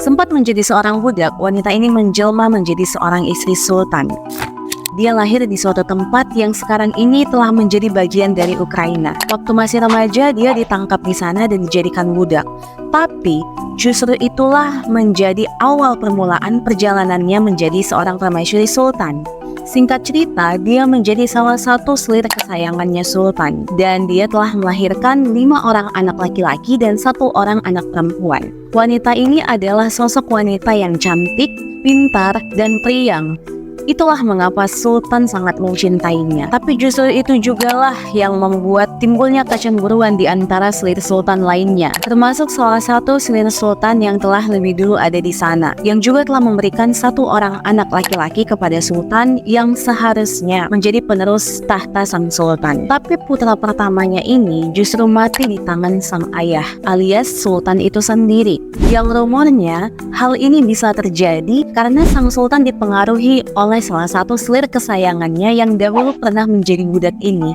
Sempat menjadi seorang budak, wanita ini menjelma menjadi seorang istri sultan. Dia lahir di suatu tempat yang sekarang ini telah menjadi bagian dari Ukraina. Waktu masih remaja, dia ditangkap di sana dan dijadikan budak. Tapi, justru itulah menjadi awal permulaan perjalanannya menjadi seorang permaisuri sultan. Singkat cerita, dia menjadi salah satu selir kesayangannya sultan. Dan dia telah melahirkan 5 orang anak laki-laki dan 1 orang anak perempuan. Wanita ini adalah sosok wanita yang cantik, pintar, dan periang. Itulah mengapa Sultan sangat mencintainya. Tapi justru itu jugalah yang membuat timbulnya kecemburuan di antara selir sultan lainnya, termasuk salah satu selir sultan yang telah lebih dulu ada di sana, yang juga telah memberikan 1 orang anak laki-laki kepada sultan yang seharusnya menjadi penerus tahta sang sultan. Tapi putra pertamanya ini justru mati di tangan sang ayah, alias sultan itu sendiri. Yang rumornya hal ini bisa terjadi karena sang sultan dipengaruhi oleh salah satu selir kesayangannya yang dahulu pernah menjadi budak ini.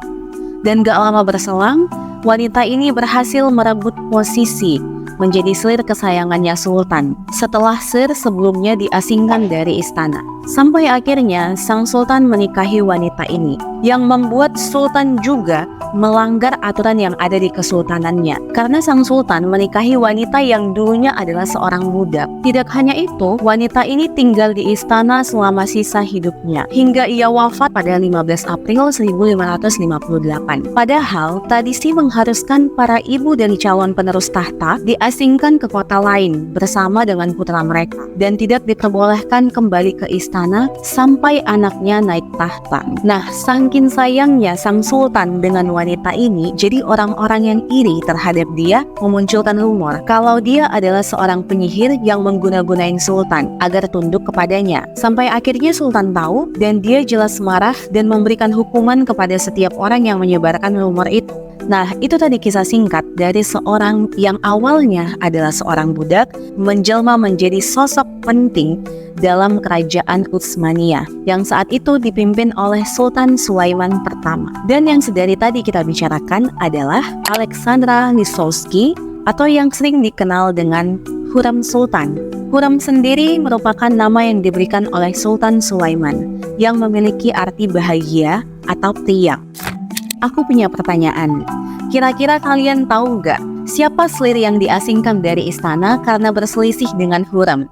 Dan gak lama berselang, wanita ini berhasil merebut posisi menjadi selir kesayangannya sultan setelah selir sebelumnya diasingkan dari istana. Sampai akhirnya sang sultan menikahi wanita ini, yang membuat sultan juga melanggar aturan yang ada di kesultanannya, karena sang sultan menikahi wanita yang dulunya adalah seorang budak. Tidak hanya itu, wanita ini tinggal di istana selama sisa hidupnya hingga ia wafat pada 15 April 1558. Padahal tradisi mengharuskan para ibu dari calon penerus tahta diasingkan ke kota lain bersama dengan putra mereka dan tidak diperbolehkan kembali ke istana sampai anaknya naik tahta. Nah, saking sayangnya sang sultan dengan wanita ini, jadi orang-orang yang iri terhadap dia memunculkan rumor kalau dia adalah seorang penyihir yang mengguna-gunain sultan agar tunduk kepadanya. Sampai akhirnya sultan tahu dan dia jelas marah dan memberikan hukuman kepada setiap orang yang menyebarkan rumor itu. Nah, itu tadi kisah singkat dari seorang yang awalnya adalah seorang budak menjelma menjadi sosok penting dalam kerajaan Utsmaniyah yang saat itu dipimpin oleh Sultan Sulaiman pertama. Dan yang sedari tadi kita bicarakan adalah Alexandra Lisowski atau yang sering dikenal dengan Hurrem Sultan. Hurrem sendiri merupakan nama yang diberikan oleh Sultan Sulaiman yang memiliki arti bahagia atau priang. Aku punya pertanyaan, kira-kira kalian tahu nggak siapa selir yang diasingkan dari istana karena berselisih dengan Hurrem?